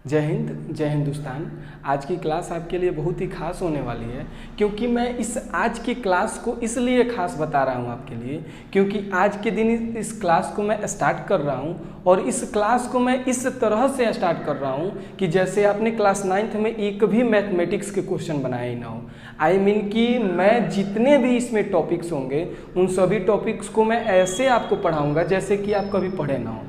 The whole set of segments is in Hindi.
जय हिंद, जय हिंदुस्तान। आज की क्लास आपके लिए बहुत ही खास होने वाली है, क्योंकि मैं इस आज की क्लास को इसलिए खास बता रहा हूँ आपके लिए, क्योंकि आज के दिन इस क्लास को मैं स्टार्ट कर रहा हूँ और इस क्लास को मैं इस तरह से स्टार्ट कर रहा हूँ कि जैसे आपने क्लास 9th में एक भी मैथमेटिक्स के क्वेश्चन बनाए ही ना हो। आई मीन कि मैं जितने भी इसमें टॉपिक्स होंगे उन सभी टॉपिक्स को मैं ऐसे आपको पढ़ाऊँगा जैसे कि आप कभी पढ़े ना हो,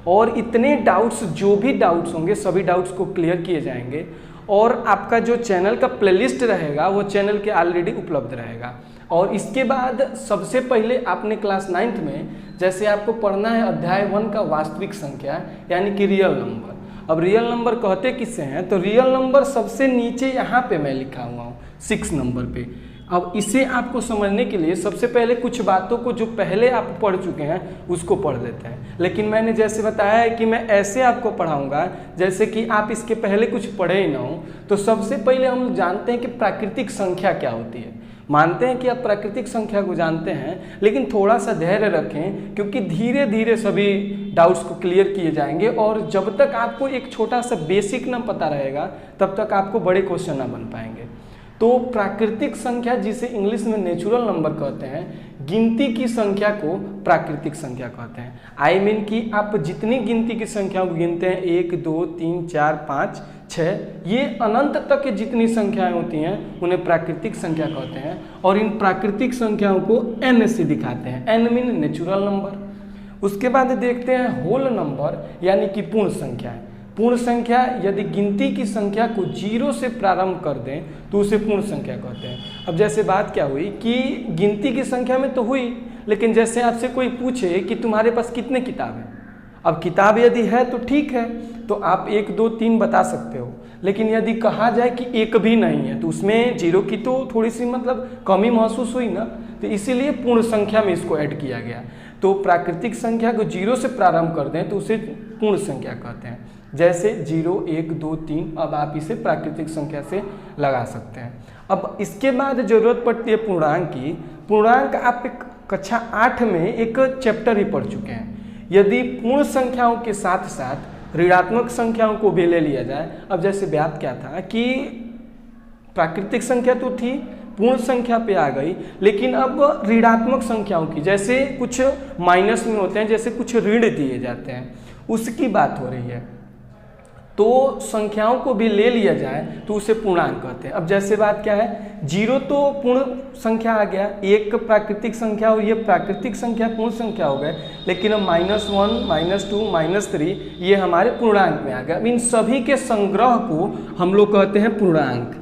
और इतने डाउट्स जो भी डाउट्स होंगे सभी डाउट्स को क्लियर किए जाएंगे। और आपका जो चैनल का प्लेलिस्ट रहेगा वो चैनल के ऑलरेडी उपलब्ध रहेगा। और इसके बाद सबसे पहले आपने क्लास 9th में जैसे आपको पढ़ना है अध्याय 1 का वास्तविक संख्या यानी कि रियल नंबर। अब रियल नंबर कहते किससे हैं, तो रियल नंबर सबसे नीचे यहाँ पे मैं लिखा हुआ हूँ 6 नंबर पे। अब इसे आपको समझने के लिए सबसे पहले कुछ बातों को जो पहले आप पढ़ चुके हैं उसको पढ़ लेते हैं। लेकिन मैंने जैसे बताया है कि मैं ऐसे आपको पढ़ाऊंगा जैसे कि आप इसके पहले कुछ पढ़े ही ना हो। तो सबसे पहले हम जानते हैं कि प्राकृतिक संख्या क्या होती है। मानते हैं कि आप प्राकृतिक संख्या को जानते हैं, लेकिन थोड़ा सा धैर्य रखें क्योंकि धीरे धीरे सभी डाउट्स को क्लियर किए जाएंगे। और जब तक आपको एक छोटा सा बेसिक ना पता रहेगा तब तक आपको बड़े क्वेश्चन ना बन पाएंगे। तो प्राकृतिक संख्या जिसे इंग्लिश में नेचुरल नंबर कहते हैं, गिनती की संख्या को प्राकृतिक संख्या कहते हैं। आई मीन कि आप जितनी गिनती की संख्याओं को गिनते हैं 1 2 3 4 5 6 ये अनंत तक जितनी संख्याएं होती हैं उन्हें प्राकृतिक संख्या कहते हैं। और इन प्राकृतिक संख्याओं को n से दिखाते हैं। n mean natural number. उसके बाद देखते हैं होल नंबर यानी कि पूर्ण संख्या। पूर्ण संख्या यदि गिनती की संख्या को 0 से प्रारंभ कर दें तो उसे पूर्ण संख्या कहते हैं। अब जैसे बात क्या हुई कि गिनती की संख्या में तो हुई, लेकिन जैसे आपसे कोई पूछे कि तुम्हारे पास कितने किताब हैं। अब किताब यदि है तो ठीक है, तो आप 1 2 3 बता सकते हो। लेकिन यदि कहा जाए कि एक भी नहीं है तो उसमें 0 की तो थोड़ी सी मतलब कमी महसूस हुई ना, तो इसीलिए पूर्ण संख्या में इसको ऐड किया गया। तो प्राकृतिक संख्या को 0 से प्रारंभ कर दें तो उसे पूर्ण संख्या कहते हैं। जैसे 0 1 2 3, अब आप इसे प्राकृतिक संख्या से लगा सकते हैं। अब इसके बाद जरूरत पड़ती है पूर्णांक की। पूर्णांक आप कक्षा 8 में एक चैप्टर ही पढ़ चुके हैं। यदि पूर्ण संख्याओं के साथ साथ ऋणात्मक संख्याओं को भी ले लिया जाए। अब जैसे बात क्या था कि प्राकृतिक संख्या तो थी, पूर्ण संख्या पे आ गई, लेकिन अब ऋणात्मक संख्याओं की, जैसे कुछ माइनस में होते हैं, जैसे कुछ ऋण दिए जाते हैं, उसकी बात हो रही है। तो संख्याओं को भी ले लिया जाए तो उसे पूर्णांक कहते हैं। अब जैसे बात क्या है, 0 तो पूर्ण संख्या आ गया, 1 प्राकृतिक संख्या और ये प्राकृतिक संख्या पूर्ण संख्या हो गए, लेकिन अब -1 -2 -3 ये हमारे पूर्णांक में आ गया। इन सभी के संग्रह को हम लोग कहते हैं पूर्णांक।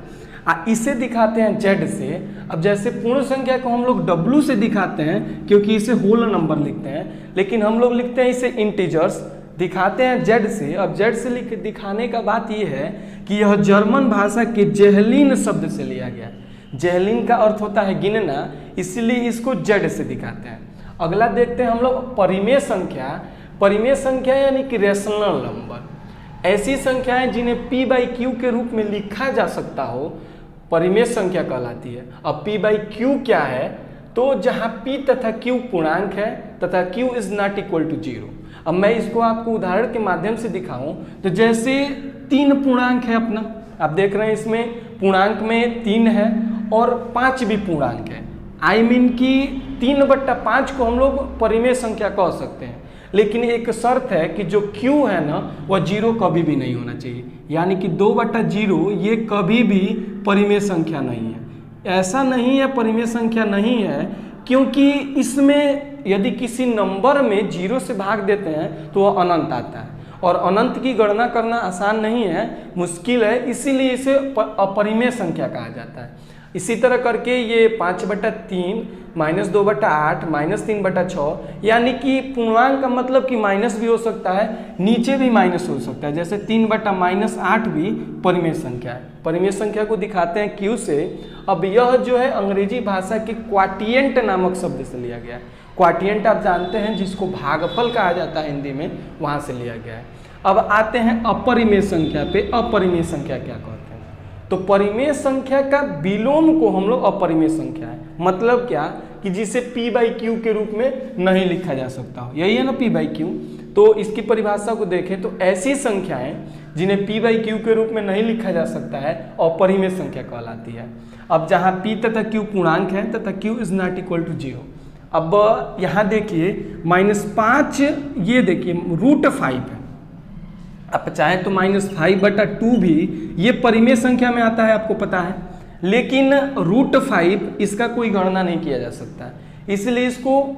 इसे दिखाते हैं Z से। अब जैसे पूर्ण संख्या को हम लोग W से दिखाते हैं क्योंकि इसे होल नंबर लिखते हैं, लेकिन हम लोग लिखते हैं इसे इंटीजर्स, दिखाते हैं Z से। अब Z से दिखाने का बात यह है कि यह जर्मन भाषा के जेहलिन शब्द से लिया गया। जेहलिन का अर्थ होता है गिनना, इसलिए इसको Z से दिखाते हैं। अगला देखते हैं हम लोग परिमेय संख्या। परिमेय संख्या यानी कि रेशनल नंबर, ऐसी संख्याएं जिन्हें P/Q के रूप में लिखा जा सकता हो परिमेय संख्या कहलाती है। अब P/Q क्या है, तो जहां P तथा Q पूर्णांक है तथा Q is not equal to 0। अब मैं इसको आपको उदाहरण के माध्यम से दिखाऊं तो जैसे 3 पूर्णांक है अपना, आप देख रहे हैं इसमें पूर्णांक में 3 है और 5 भी पूर्णांक है। आई मीन कि 3/5 को हम लोग परिमेय संख्या कह सकते हैं, लेकिन एक शर्त है कि जो Q है ना वह 0 कभी भी नहीं होना चाहिए, यानी कि 2/0 ये कभी भी परिमेय संख्या नहीं है। ऐसा नहीं है परिमेय संख्या नहीं है क्योंकि इसमें यदि किसी नंबर में 0 से भाग देते हैं तो वह अनंत आता है, और अनंत की गणना करना आसान नहीं है, मुश्किल है, इसीलिए इसे अपरिमेय संख्या कहा जाता है। इसी तरह करके ये 5/3 -2/8 -3/6, यानी कि पूर्णांक का मतलब कि माइनस भी हो सकता है, नीचे भी माइनस हो सकता है। जैसे 3/-8 भी परिमेय संख्या है। परिमेय संख्या को दिखाते हैं Q से। अब यह जो है अंग्रेजी भाषा के क्वाटिएंट नामक शब्द से लिया गया है। क्वाटिएंट आप जानते हैं जिसको भागफल कहा जाता है हिंदी में, वहां से लिया गया है। अब आते हैं अपरिमेय संख्या पे। अपरिमेय संख्या क्या कहते हैं, तो परिमेय संख्या का विलोम को हम लोग अपरिमेय संख्या है। मतलब क्या कि जिसे P/Q के रूप में नहीं लिखा जा सकता हो, यही है ना P/Q। तो इसकी परिभाषा को देखें तो ऐसी संख्याएं जिन्हें p बाई क्यू के रूप में नहीं लिखा जा सकता है अपरिमेय संख्या कहलाती है। अब जहाँ p तथा q पूर्णांक है तथा q is not equal to 0। अब यहाँ देखिए -5 ये देखिए √5 है। आप चाहे तो -5/2 भी ये परिमेय संख्या में आता है, आपको पता है, लेकिन √5 इसका कोई गणना नहीं किया जा सकता है, इसलिए इसको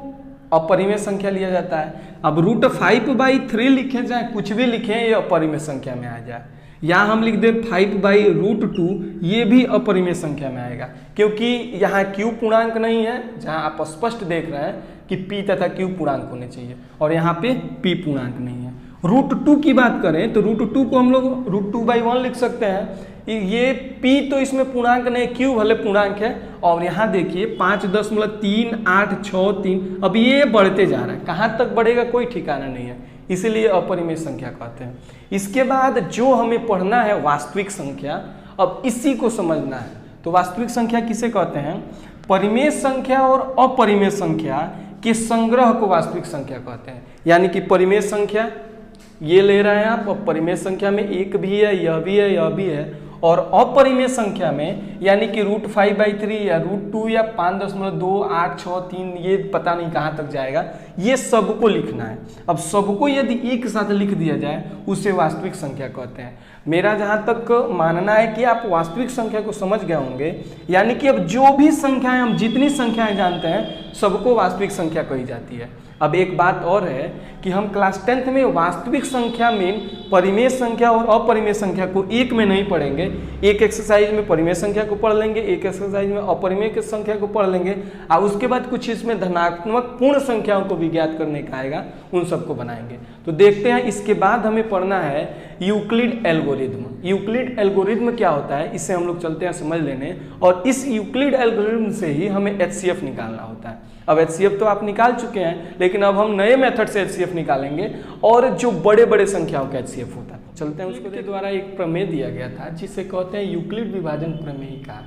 अपरिमेय संख्या लिया जाता है। अब √5/3 लिखे जाए, कुछ भी लिखें, ये अपरिमेय संख्या में आ जाए। यहाँ हम लिख दें 5/√2, ये भी अपरिमेय संख्या में आएगा, क्योंकि यहाँ q पूर्णांक नहीं है, जहाँ आप स्पष्ट देख रहे हैं कि p तथा q पूर्णांक होने चाहिए, और यहाँ पे p पूर्णांक नहीं है। √2 की बात करें तो √2 को हम लोग √2/1 लिख सकते हैं। ये p तो इसमें पूर्णांक नहीं, q भले पूर्णांक है। और यहाँ देखिए 5.3863, अब ये बढ़ते जा रहा है, कहाँ तक बढ़ेगा कोई ठिकाना नहीं है, इसीलिए अपरिमेय संख्या कहते हैं। इसके बाद जो हमें पढ़ना है वास्तविक संख्या, अब इसी को समझना है। तो वास्तविक संख्या किसे कहते हैं? परिमेय संख्या और अपरिमेय संख्या के संग्रह को वास्तविक संख्या कहते हैं। यानी कि परिमेय संख्या ये ले रहे हैं आप, अब परिमेय संख्या में एक भी है, यह भी है, यह भी है, और अपरिमेय संख्या में यानी कि √5/3 या √2 या 5.2863, ये पता नहीं कहाँ तक जाएगा, ये सबको लिखना है। अब सबको यदि एक साथ लिख दिया जाए उसे वास्तविक संख्या कहते हैं। मेरा जहाँ तक मानना है कि आप वास्तविक संख्या को समझ गए होंगे, यानी कि अब जो भी संख्याएं, हम जितनी संख्याएं जानते हैं सबको वास्तविक संख्या कही जाती है। अब एक बात और है कि हम क्लास 10th में वास्तविक संख्या में परिमेय संख्या और अपरिमेय संख्या को एक में नहीं पढ़ेंगे। एक एक्सरसाइज में परिमेय संख्या को पढ़ लेंगे, एक एक्सरसाइज में अपरिमेय संख्या को पढ़ लेंगे, और उसके बाद कुछ इसमें धनात्मक पूर्ण संख्याओं को भी ज्ञात करने का आएगा, उन सबको बनाएंगे। तो देखते हैं, इसके बाद हमें पढ़ना है यूक्लिड एल्गोरिथ्म। यूक्लिड एल्गोरिथ्म क्या होता है, इससे हम लोग चलते हैं समझ लेने, और इस यूक्लिड एल्गोरिथ्म से ही हमें HCF निकालना होता है। अब HCF तो आप निकाल चुके हैं, लेकिन अब हम नए मेथड से HCF निकालेंगे, और जो बड़े बड़े संख्याओं का HCF होता है। चलते हैं, उसको के द्वारा एक प्रमेय दिया गया था जिसे कहते हैं यूक्लिड विभाजन प्रमेयिका।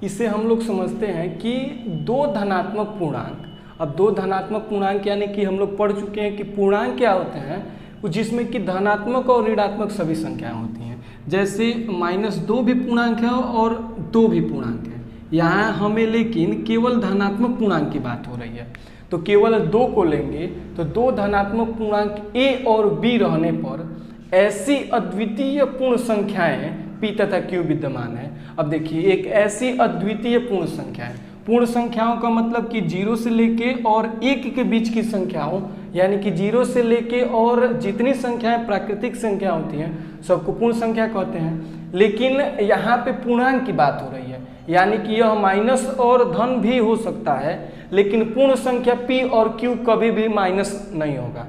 इसे हम लोग समझते हैं कि दो धनात्मक पूर्णांक, अब दो धनात्मक पूर्णांक यानी कि हम लोग पढ़ चुके हैं कि पूर्णांक क्या होते हैं, जिसमें कि धनात्मक और ऋणात्मक सभी संख्याएं होती हैं। जैसे -2 भी पूर्णांक है और 2 भी पूर्णांक है। यहाँ हमें लेकिन केवल धनात्मक पूर्णांक की बात हो रही है, तो केवल 2 को लेंगे तो दो धनात्मक पूर्णांक a और b रहने पर ऐसी अद्वितीय पूर्ण संख्याएं p तथा q विद्यमान है। अब देखिए, एक ऐसी अद्वितीय पूर्ण संख्या है, पूर्ण संख्याओं का मतलब कि 0 से लेके और 1 के बीच की संख्याओं, यानी कि 0 से लेके और जितनी संख्याएं प्राकृतिक संख्या होती हैं सबको पूर्ण संख्या कहते हैं। लेकिन यहाँ पे पूर्णांक की बात हो रही है, यानी कि यह माइनस और धन भी हो सकता है, लेकिन पूर्ण संख्या p और q कभी भी माइनस नहीं होगा।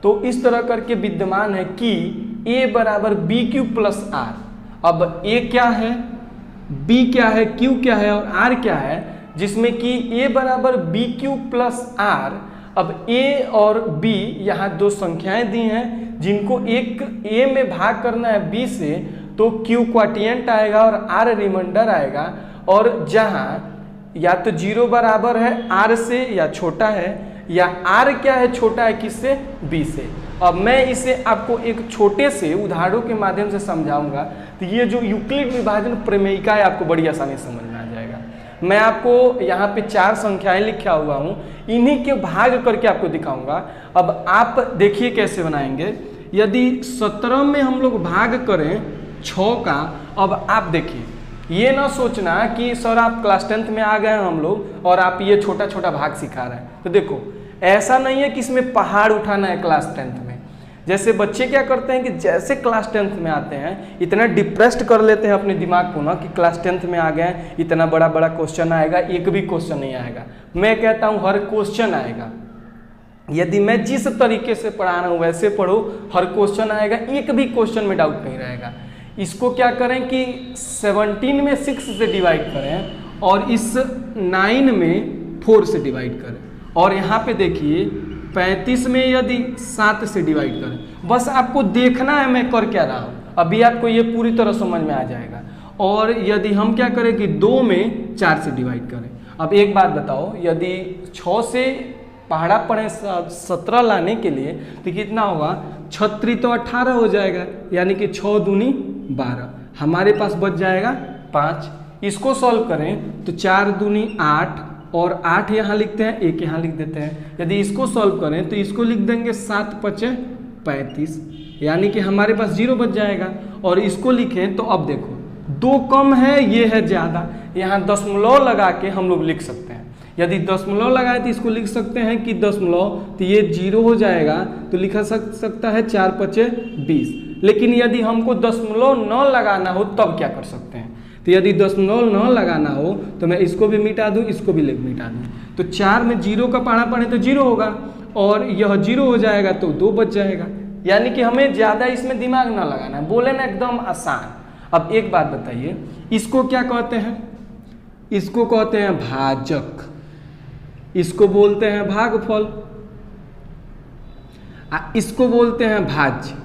तो इस तरह करके विद्यमान है कि a बराबर BQ प्लस R। अब a क्या है, b क्या है, q क्या है और r क्या है, जिसमें कि a बराबर BQ प्लस R। अब a और b यहाँ दो संख्याएं दी हैं, जिनको एक a में भाग करना है b से, तो q क्वाटिएंट आएगा और r रिमाइंडर आएगा। और जहाँ या तो 0 बराबर है r से या छोटा है, या r क्या है, छोटा है किससे, b से। अब मैं इसे आपको एक छोटे से उदाहरणों के माध्यम से समझाऊंगा, तो ये जो यूक्लिड विभाजन प्रमेयिका है आपको बड़ी आसानी से समझ में आ जाएगा। मैं आपको यहाँ पे 4 संख्याएं लिखा हुआ हूँ, इन्हीं के भाग करके आपको दिखाऊंगा। अब आप देखिए कैसे बनाएंगे। यदि 17 में हम लोग भाग करें 6 का, अब आप देखिए, ये ना सोचना कि सर आप क्लास 10th में आ गए हैं हम लोग और आप ये छोटा छोटा भाग सिखा रहे हैं। तो देखो, ऐसा नहीं है कि इसमें पहाड़ उठाना है क्लास 10th में। जैसे बच्चे क्या करते हैं कि जैसे क्लास 10th में आते हैं इतना डिप्रेस्ड कर लेते हैं अपने दिमाग को ना, कि क्लास 10th में आ गए, इतना बड़ा बड़ा क्वेश्चन आएगा, एक भी क्वेश्चन नहीं आएगा। मैं कहता हूँ हर क्वेश्चन आएगा। यदि मैं जिस तरीके से पढ़ा रहा हूँ वैसे पढ़ो, हर क्वेश्चन आएगा, एक भी क्वेश्चन में डाउट नहीं रहेगा। इसको क्या करें कि 17 में 6 से डिवाइड करें और इस 9 में 4 से डिवाइड करें, और यहाँ पे देखिए 35 में यदि 7 से डिवाइड करें। बस आपको देखना है मैं कर क्या रहा हूँ, अभी आपको ये पूरी तरह समझ में आ जाएगा। और यदि हम क्या करें कि 2 में 4 से डिवाइड करें। अब एक बात बताओ, यदि 6 से पहाड़ा पड़े 17 लाने के लिए तो कितना होगा, 6 तो 18 हो जाएगा, यानी कि 6 दूनी 12, हमारे पास बच जाएगा 5। इसको सॉल्व करें तो 4 दूनी 8 और 8 यहाँ लिखते हैं, 1 यहाँ लिख देते हैं। यदि इसको सॉल्व करें तो इसको लिख देंगे 7 पचे 35, यानी कि हमारे पास 0 बच जाएगा। और इसको लिखें तो अब देखो 2 कम है, ये है ज़्यादा, यहाँ दशमलव लगा के हम लोग लिख सकते हैं। यदि दशमलव लगाए तो इसको लिख सकते हैं कि दशमलव, तो ये 0 हो जाएगा, तो लिखा सकता है 4 पचे 20। लेकिन यदि हमको दशमलव न लगाना हो तब क्या कर सकते हैं, तो यदि दशमलव न लगाना हो तो मैं इसको भी मिटा दूं, इसको भी मिटा दूं, तो 4 में 0 का पहाड़ा पड़े तो 0 होगा, और यह 0 हो जाएगा तो 2 बच जाएगा। यानी कि हमें ज़्यादा इसमें दिमाग ना लगाना है, बोले ना एकदम आसान। अब एक बात बताइए, इसको क्या कहते हैं, इसको कहते हैं भाजक, इसको बोलते हैं भागफल, इसको बोलते हैं भाज्य,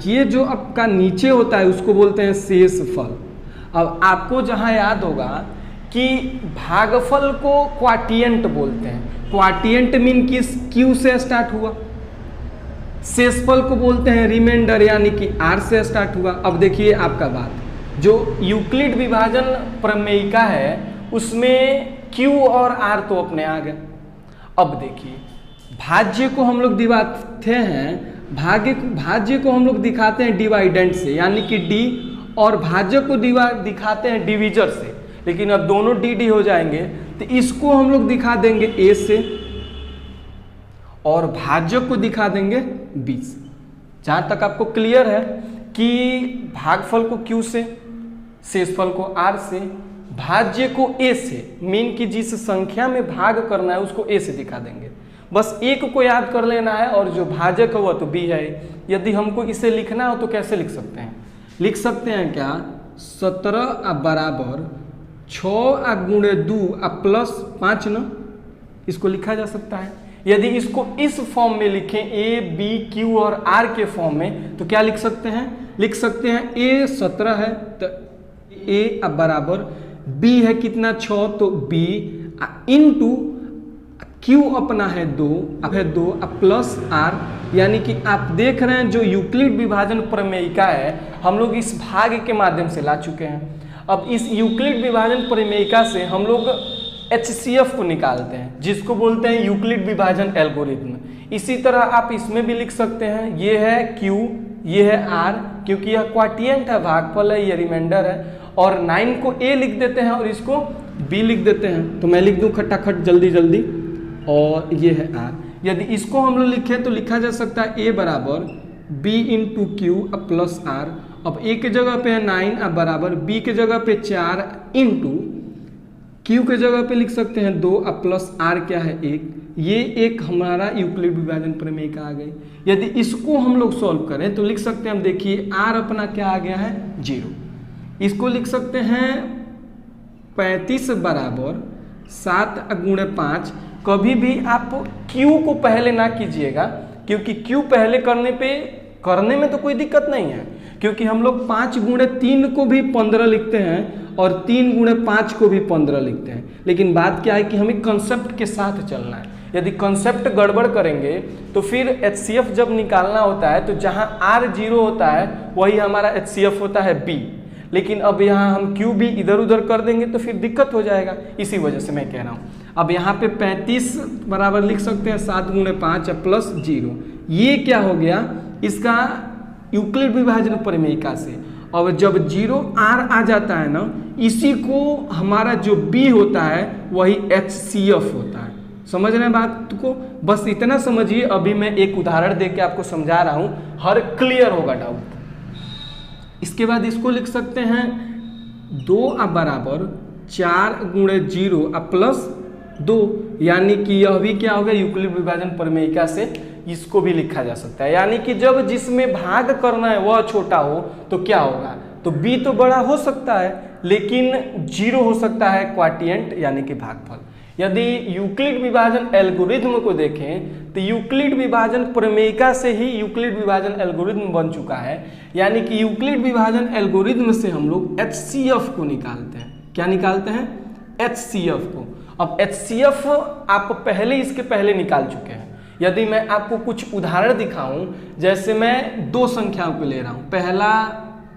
ये जो आपका नीचे होता है उसको बोलते हैं शेषफल। अब आपको जहां याद होगा कि भागफल को क्वाटिएंट बोलते हैं, क्वाटिएंट मीन किस क्यू से स्टार्ट हुआ, शेषफल को बोलते हैं रिमाइंडर, यानी कि आर से स्टार्ट हुआ। अब देखिए आपका बात, जो यूक्लिड विभाजन प्रमेयिका है उसमें क्यू और आर तो अपने आ गए। अब देखिए भाज्य को हम लोग दिखाते हैं, भाज्य को हम लोग दिखाते हैं डिवाइडेंट से, यानी कि डी, और भाज्य को दिखाते हैं डिविजर से। लेकिन अब दोनों डी डी हो जाएंगे तो इसको हम लोग दिखा देंगे ए से, और भाज्य को दिखा देंगे बी से। जहां तक आपको क्लियर है कि भागफल को क्यू से, शेषफल को आर से, भाज्य को ए से, मीन कि जिस संख्या में भाग करना है उसको ए से दिखा देंगे। बस एक को याद कर लेना है, और जो भाजक हुआ तो बी है। यदि हमको इसे लिखना हो तो कैसे लिख सकते हैं, लिख सकते हैं क्या, 17 बराबर 6 गुणे 2 प्लस 5 न, इसको लिखा जा सकता है। यदि इसको इस फॉर्म में लिखें, ए बी क्यू और आर के फॉर्म में, तो क्या लिख सकते हैं, लिख सकते हैं ए 17 है तो ए बराबर, बी है कितना 6 तो बी इनटू क्यू अपना है 2, अब है 2 प्लस आर, यानी कि आप देख रहे हैं जो यूक्लिड विभाजन प्रमेयिका है हम लोग इस भाग के माध्यम से ला चुके हैं। अब इस यूक्लिड विभाजन प्रमेयिका से हम लोग HCF को निकालते हैं, जिसको बोलते हैं यूक्लिड विभाजन एल्गोरिथ्म। इसी तरह आप इसमें भी लिख सकते हैं, ये है Q, ये है R, क्योंकि यह क्वाटिएंट है, भागफल है, ये रिमाइंडर है, और 9 को A लिख देते हैं और इसको B लिख देते हैं। तो मैं लिख दूं खटाखट जल्दी जल्दी, और ये है R। यदि इसको हम लोग लिखें तो लिखा जा सकता है A बराबर B into Q plus R। अब A के जगह पे है 9 बराबर B के जगह पे 4 इंटू क्यू के जगह पे लिख सकते हैं 2 प्लस R क्या है 1। ये एक हमारा यूक्लिड विभाजन प्रमेयिका आ गई। यदि इसको हम लोग सॉल्व करें तो लिख सकते हैं, हम देखिए R अपना क्या आ गया है 0। इसको लिख सकते हैं 35 बराबर 7 गुणे 5। कभी भी आप Q को पहले ना कीजिएगा, क्योंकि Q पहले करने में तो कोई दिक्कत नहीं है, क्योंकि हम लोग 5 गुणे 3 को भी 15 लिखते हैं और 3 गुणे 5 को भी 15 लिखते हैं। लेकिन बात क्या है कि हमें कंसेप्ट के साथ चलना है। यदि कंसेप्ट गड़बड़ करेंगे तो फिर HCF जब निकालना होता है तो जहां R 0 होता है वही हमारा HCF होता है B। लेकिन अब यहाँ हम Q भी इधर उधर कर देंगे तो फिर दिक्कत हो जाएगा। इसी वजह से मैं कह रहा हूँ, अब यहाँ पे 35 बराबर लिख सकते हैं 7 गुणे 5 प्लस 0। ये क्या हो गया, इसका यूक्लिड विभाजन प्रमेयिका से। और जब 0R आ जाता है ना, इसी को हमारा जो B होता है वही HCF होता है। समझ रहे हैं बात को, बस इतना समझिए। अभी मैं एक उदाहरण दे के आपको समझा रहा हूँ, हर क्लियर होगा डाउट। इसके बाद इसको लिख सकते हैं 2 बराबर 4 गुणे 0 प्लस 2, यानी कि यह भी क्या होगा, यूक्लिड विभाजन प्रमेयिका से इसको भी लिखा जा सकता है। यानी कि जब जिसमें भाग करना है वह छोटा हो तो क्या होगा, तो B तो बड़ा हो सकता है लेकिन 0 हो सकता है क्वाटिएंट यानी कि भागफल। यदि यूक्लिड विभाजन एल्गोरिथ्म को देखें तो यूक्लिड विभाजन प्रमेयिका से ही यूक्लिड विभाजन एल्गोरिथ्म बन चुका है। यानी कि यूक्लिड विभाजन एल्गोरिथ्म से हम लोग HCF को निकालते हैं। क्या निकालते हैं, HCF को। अब HCF आप पहले इसके पहले निकाल चुके हैं। यदि मैं आपको कुछ उदाहरण दिखाऊं, जैसे मैं दो संख्याओं को ले रहा हूं, पहला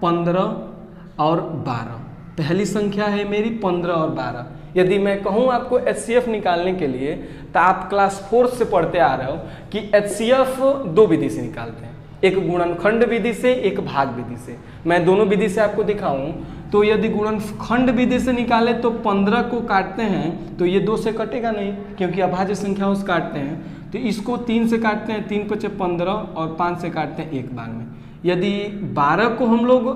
15 और 12, पहली संख्या है मेरी 15 और 12। यदि मैं कहूं आपको HCF निकालने के लिए, तो आप क्लास 4 से पढ़ते आ रहे हो कि HCF दो विधि से निकालते हैं, एक गुणनखंड विधि से, एक भाग विधि से। मैं दोनों विधि से आपको दिखाऊं, तो यदि गुणनखंड विधि से निकाले तो 15 को काटते हैं तो ये 2 से कटेगा नहीं, क्योंकि अभाज्य संख्याओं से काटते हैं। तो इसको 3 से काटते हैं, 3 × 15 और 5 से काटते हैं एक बार में। यदि 12 को हम लोग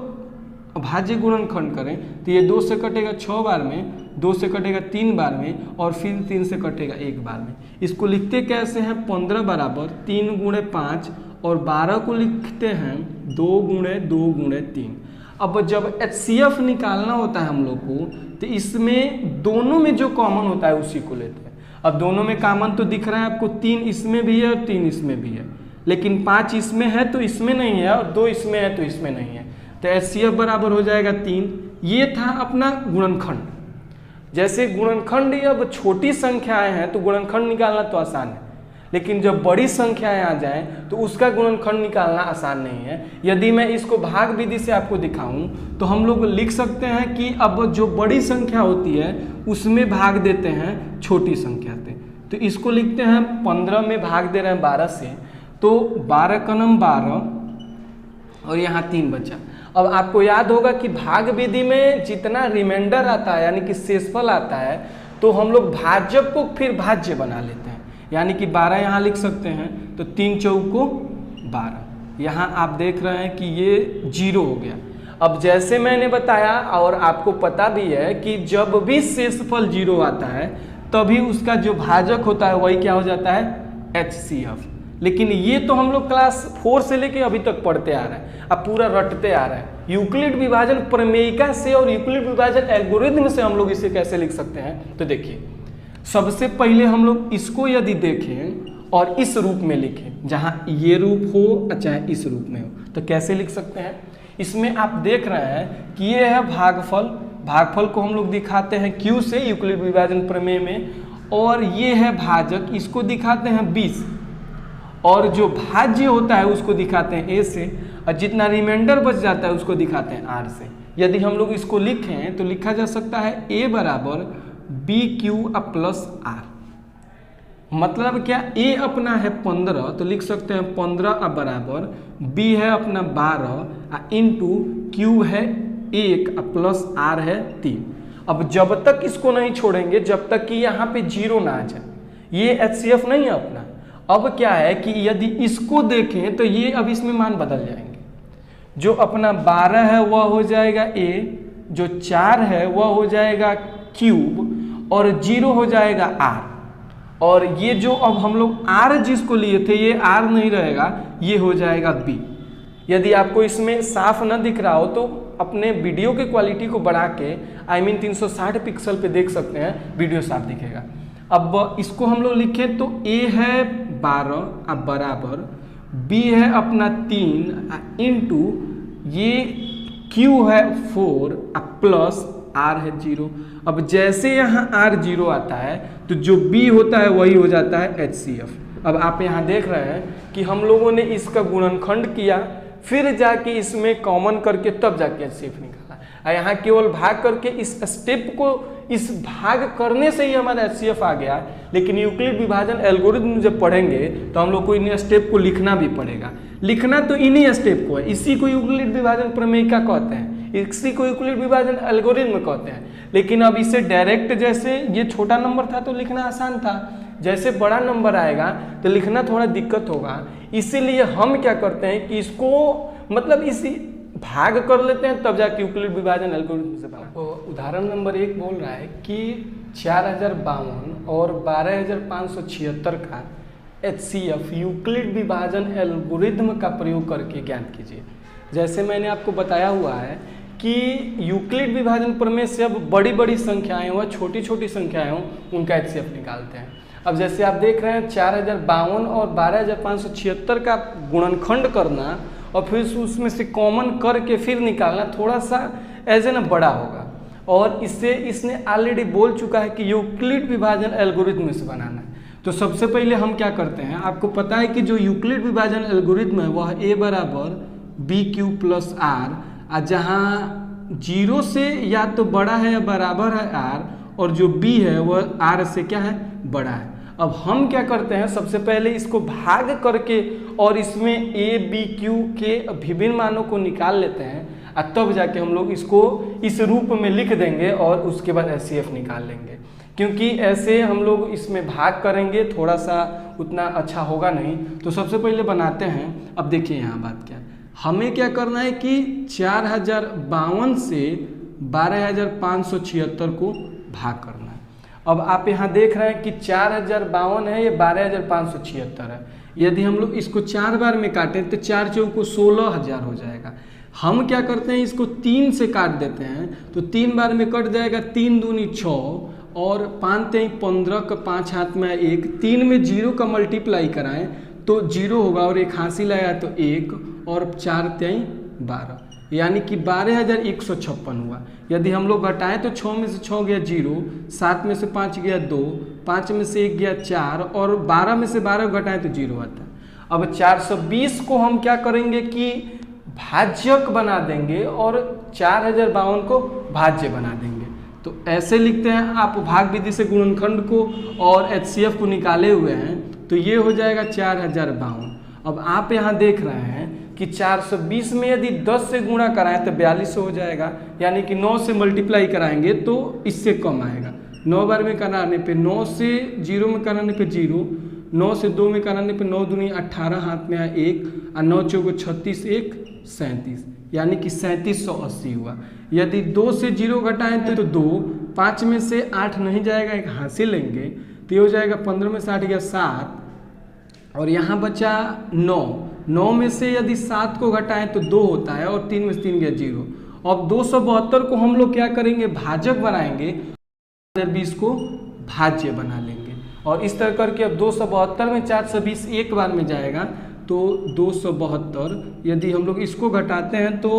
अभाज्य गुणनखंड करें तो ये 2 से कटेगा 6 बार में, 2 से कटेगा 3 बार में, और फिर 3 से कटेगा एक बार में। इसको लिखते कैसे हैं? 15 बराबर 3 × 5, और 12 को लिखते हैं 2 × 2 × 3। अब जब HCF निकालना होता है हम लोग को, तो इसमें दोनों में जो कॉमन होता है उसी को लेते हैं। अब दोनों में कॉमन तो दिख रहा है आपको, 3 इसमें भी है और 3 इसमें भी है, लेकिन 5 इसमें है तो इसमें नहीं है, और 2 इसमें है तो इसमें नहीं है। तो HCF बराबर हो जाएगा 3। ये था अपना गुणनखंड। जैसे गुणनखंड अब छोटी संख्याएं हैं तो गुणनखंड निकालना तो आसान है, लेकिन जब बड़ी संख्याएं आ जाएं तो उसका गुणनखंड निकालना आसान नहीं है। यदि मैं इसको भाग विधि से आपको दिखाऊं तो हम लोग लिख सकते हैं कि अब जो बड़ी संख्या होती है उसमें भाग देते हैं छोटी संख्या से। तो इसको लिखते हैं 15 में भाग दे रहे हैं 12 से, तो 12 का नम 12 और यहाँ 3 बचा। अब आपको याद होगा कि भाग विधि में जितना रिमाइंडर आता है यानी कि शेषफल आता है, तो हम लोग भाजक को फिर भाज्य बना लेते हैं। यानी कि 12 यहाँ लिख सकते हैं, तो 3 चौको 12। यहाँ आप देख रहे हैं कि ये 0 हो गया। अब जैसे मैंने बताया और आपको पता भी है कि जब भी शेषफल 0 आता है तभी उसका जो भाजक होता है वही क्या हो जाता है? HCF। लेकिन ये तो हम लोग क्लास 4 से लेके अभी तक पढ़ते आ रहे हैं, अब पूरा रटते आ रहे हैं। यूक्लिड विभाजन प्रमेयिका से और यूक्लिड विभाजन एल्गोरिथम से हम लोग इसे कैसे लिख सकते हैं? तो देखिए, सबसे पहले हम लोग इसको यदि देखें और इस रूप में लिखें, जहां ये रूप हो चाहे इस रूप में हो, तो कैसे लिख सकते हैं? इसमें आप देख रहे हैं कि ये है भागफल। भागफल को हम लोग दिखाते हैं Q से यूक्लिड विभाजन प्रमेय में, और ये है भाजक, इसको दिखाते हैं 20, और जो भाज्य होता है उसको दिखाते हैं A से, और जितना रिमाइंडर बच जाता है उसको दिखाते हैं R से। यदि हम लोग इसको लिखें तो लिखा जा सकता है A बराबर BQ + R। मतलब क्या? A अपना है 15, तो लिख सकते हैं 15 बराबर B है अपना 12 इंटू Q है 1 प्लस R है 3। अब जब तक इसको नहीं छोड़ेंगे, जब तक कि यहाँ पे 0 ना आ जाए, ये HCF नहीं है अपना। अब क्या है कि यदि इसको देखें तो ये अब इसमें मान बदल जाएंगे। जो अपना 12 है वह हो जाएगा A, जो 4 है वह हो जाएगा क्यूब, और 0 हो जाएगा R, और ये जो अब हम लोग R जिसको लिए थे ये R नहीं रहेगा, ये हो जाएगा B। यदि आपको इसमें साफ न दिख रहा हो तो अपने वीडियो की क्वालिटी को बढ़ा के 360 पिक्सल पे देख सकते हैं, वीडियो साफ दिखेगा। अब इसको हम लोग लिखें तो A है 12 बराबर B है अपना 3 इंटू ये Q है 4 प्लस R है 0। अब जैसे यहाँ R 0 आता है तो जो B होता है वही हो जाता है HCF। अब आप यहाँ देख रहे हैं कि हम लोगों ने इसका गुणनखंड किया, फिर जाके इसमें कॉमन करके तब जाके HCF निकाला। यहाँ केवल भाग करके इस स्टेप को, इस भाग करने से ही हमारा HCF आ गया। लेकिन यूक्लिड विभाजन एल्गोरिथम जब पढ़ेंगे तो हम लोग को इन स्टेप को लिखना भी पड़ेगा। लिखना तो इन्हीं स्टेप को है, इसी को यूक्लिड विभाजन प्रमेयिका कहते हैं, इसी को यूक्लिड विभाजन एल्गोरिथम कहते हैं। लेकिन अब इसे डायरेक्ट, जैसे ये छोटा नंबर था तो लिखना आसान था, जैसे बड़ा नंबर आएगा तो लिखना थोड़ा दिक्कत होगा। इसीलिए हम क्या करते हैं कि इसको मतलब इसी भाग कर लेते हैं, तब जाके यूक्लिड विभाजन एल्गोरिथम से बना। तो उदाहरण नंबर 1 बोल रहा है कि 4052 और 12576 का HCF यूक्लिड विभाजन एल्गोरिथम का प्रयोग करके ज्ञात कीजिए। जैसे मैंने आपको बताया हुआ है कि यूक्लिड विभाजन प्रमेय से अब बड़ी बड़ी संख्याएं व छोटी छोटी संख्याएं हों उनका HCF निकालते हैं। अब जैसे आप देख रहे हैं 4052 और 12576 का गुणनखंड करना और फिर उसमें से कॉमन करके फिर निकालना थोड़ा सा ऐसे ना बड़ा होगा। और इससे इसने ऑलरेडी बोल चुका है कि यूक्लिड विभाजन एल्गोरिथम से बनाना है। तो सबसे पहले हम क्या करते हैं, आपको पता है कि जो यूक्लिड विभाजन एल्गोरिथम है वह a बराबर बी क्यू प्लस आर, जहाँ 0 से या तो बड़ा है या बराबर है r, और जो b है वह r से क्या है, बड़ा है। अब हम क्या करते हैं, सबसे पहले इसको भाग करके और इसमें a b q के विभिन्न मानों को निकाल लेते हैं, और तब जाके हम लोग इसको इस रूप में लिख देंगे और उसके बाद HCF निकाल लेंगे। क्योंकि ऐसे हम लोग इसमें भाग करेंगे थोड़ा सा उतना अच्छा होगा नहीं। तो सबसे पहले बनाते हैं। अब देखिए यहाँ बात क्या है, हमें क्या करना है कि 4052 से 12576 को भाग करना है। अब आप यहाँ देख रहे हैं कि 4052 है, ये 12576 है। यदि हम लोग इसको 4 बार में काटें तो 4 चौको 16000 हो जाएगा। हम क्या करते हैं, इसको 3 से काट देते हैं तो 3 बार में कट जाएगा, 3 दूनी 6 और 5 तेई 15 का 5 हाथ में 1, 3 में 0 का मल्टीप्लाई कराएं तो 0 होगा और एक हासिल आया तो 1 और 4 तेई 12, यानी कि 12156 हुआ। यदि हम लोग घटाएं तो 6 में से 6 गया 0, 7 में से 5 गया 2, 5 में से 1 गया 4 और 12 में से 12 घटाएं तो 0 आता है। अब 420 को हम क्या करेंगे कि भाज्यक बना देंगे और 4052 को भाज्य बना देंगे। तो ऐसे लिखते हैं, आप भाग विधि से गुणनखंड को और HCF को निकाले हुए हैं, तो ये हो जाएगा 4052। अब आप यहाँ देख रहे हैं कि 420 में यदि 10 से गुणा कराएं तो 4200 हो जाएगा, यानी कि 9 से मल्टीप्लाई कराएंगे तो इससे कम आएगा। 9 बार में कराने पे 9 से 0 में कराने पे 0, 9 से 2 में कराने पे 9 दूनी 18 हाथ में 1 और 9 चौको 36 1 37, यानी कि 3780 हुआ। यदि 2 से 0 घटाएं तो 2, 5 में से 8 नहीं जाएगा, एक हासिल लेंगे तो ये हो जाएगा 15 में से 8 गया 7 और यहाँ बचा 9। 9 में से यदि 7 को घटाएं तो 2 होता है और 3 में से 3 गया 0। अब 272 को हम लोग क्या करेंगे, भाजक बनाएंगे, 20 को भाज्य बना लेंगे और इस तरह करके अब 272 में 420 एक बार में जाएगा तो 272। यदि हम लोग इसको घटाते हैं तो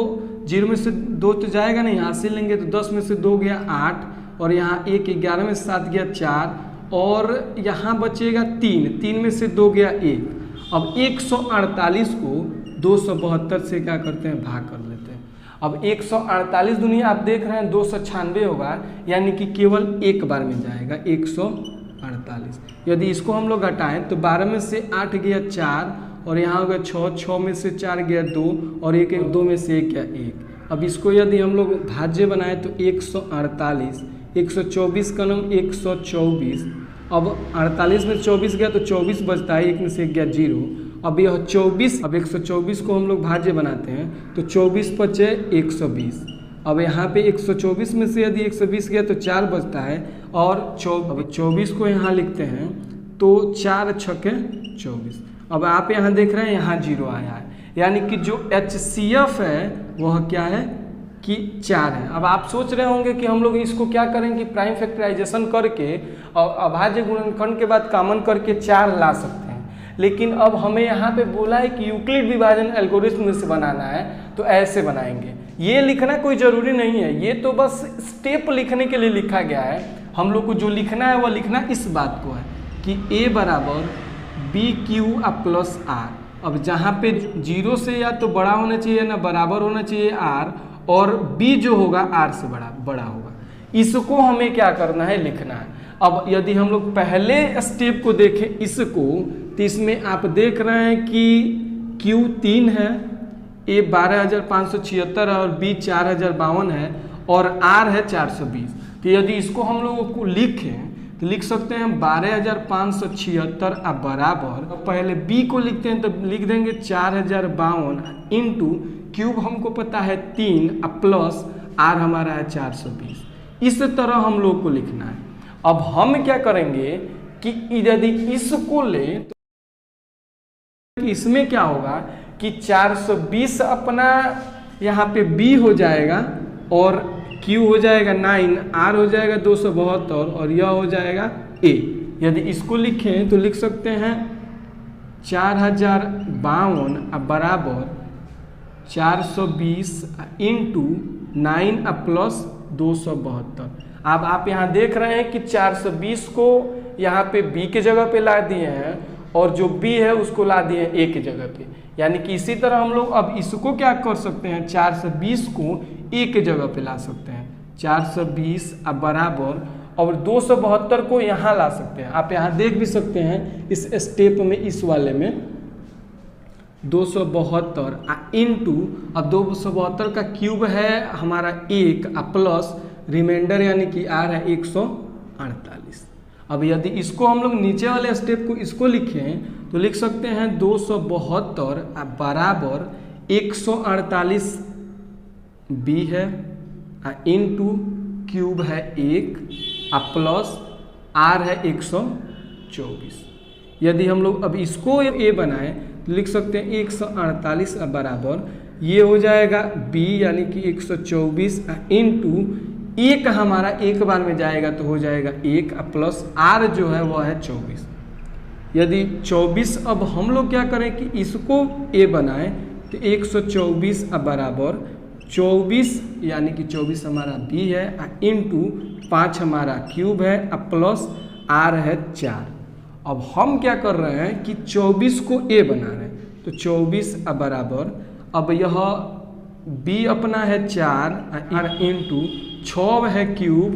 0 में से 2 तो जाएगा नहीं, हासिल लेंगे तो 10 में से 2 गया 8 और यहाँ 1 11 में 7 गया 4 और यहाँ बचेगा 3 में से 2 गया 1। अब 148 को 272 से क्या करते हैं, भाग कर लेते हैं। अब 148 दुनिया आप देख रहे हैं 296 होगा, यानी कि केवल एक बार में जाएगा 148। यदि इसको हम लोग घटाएं तो 12 में से 8 गया 4 और यहाँ हो गया 6 में से 4 गया 2 और 2 में से 1 गया 1। अब इसको यदि हम लोग भाज्य बनाएं तो 148, 124 का नाम 124। अब 48 में 24 गया तो 24 बचता है, 1 में से 1 गया 0। अब यह 24, अब 124 को हम लोग भाज्य बनाते हैं तो 24 बचे 120। अब यहाँ पे 124 में से यदि 120 गया तो 4 बचता है और 24 को यहाँ लिखते हैं तो 4 छक्के 24। अब आप यहाँ देख रहे हैं यहाँ 0 आया है, यानी कि जो HCF है वह क्या है कि 4 है। अब आप सोच रहे होंगे कि हम लोग इसको क्या करेंगे, प्राइम फैक्टराइजेशन करके और अभाज्य गुणनखंड के बाद कॉमन करके 4 ला सकते हैं, लेकिन अब हमें यहाँ पे बोला है कि यूक्लिड विभाजन एल्गोरिथम से बनाना है तो ऐसे बनाएंगे। ये लिखना कोई ज़रूरी नहीं है, ये तो बस स्टेप लिखने के लिए लिखा गया है। हम लोग को जो लिखना है वह लिखना इस बात को है कि A बराबर बी क्यू प्लस आर। अब जहाँ पे 0 से या तो बड़ा होना चाहिए ना बराबर होना चाहिए r, और b जो होगा r से बड़ा होगा। इसको हमें क्या करना है, लिखना है। अब यदि हम लोग पहले स्टेप को देखें इसको, तो इसमें आप देख रहे हैं कि Q 3 है, A 12576 है और B 4052 है और R है 420। तो यदि इसको हम लोगों को लिखें तो लिख सकते हैं 12576 बराबर, पहले B को लिखते हैं तो लिख देंगे 4052 इंटू क्यूब हमको पता है 3 प्लस R हमारा है 420। इस तरह हम लोग को लिखना है। अब हम क्या करेंगे कि यदि इसको ले तो इसमें क्या होगा कि 420 अपना यहाँ पे B हो जाएगा और Q हो जाएगा 9, R हो जाएगा 272 और यह हो जाएगा A। यदि इसको लिखें तो लिख सकते हैं 4052 बराबर 420 इंटू 9 प्लस 272। अब आप यहाँ देख रहे हैं कि 420 को यहाँ पे b के जगह पे ला दिए हैं और जो b है उसको ला दिए हैं a के जगह पे। यानी कि इसी तरह हम लोग अब इसको क्या कर सकते हैं, 420 को a के जगह पे ला सकते हैं। 420 अब बराबर और 272 को यहाँ ला सकते हैं। आप यहाँ देख भी सकते हैं इस स्टेप में, इस वाले में 272 इंटू, अब 272 का क्यूब है हमारा 1 प्लस रिमाइंडर यानी कि आर है 148। अब यदि इसको हम लोग नीचे वाले स्टेप को इसको लिखें तो लिख सकते हैं 272 बराबर 148 बी है इंटू क्यूब है 1 प्लस आर है 124। यदि हम लोग अब इसको ए बनाएं तो लिख सकते हैं 148 बराबर ये हो जाएगा b यानी कि 124 इंटू 1 हमारा एक बार में जाएगा तो हो जाएगा 1 प्लस r जो है वह है 24। यदि 24 अब हम लोग क्या करें कि इसको a बनाएं तो 124 बराबर 24 यानी कि 24 हमारा b है इंटू 5 हमारा क्यूब है प्लस r है 4। अब हम क्या कर रहे हैं कि 24 को a बना रहे हैं तो 24 बराबर अब यह b अपना है 4 r इंटू 6 है क्यूब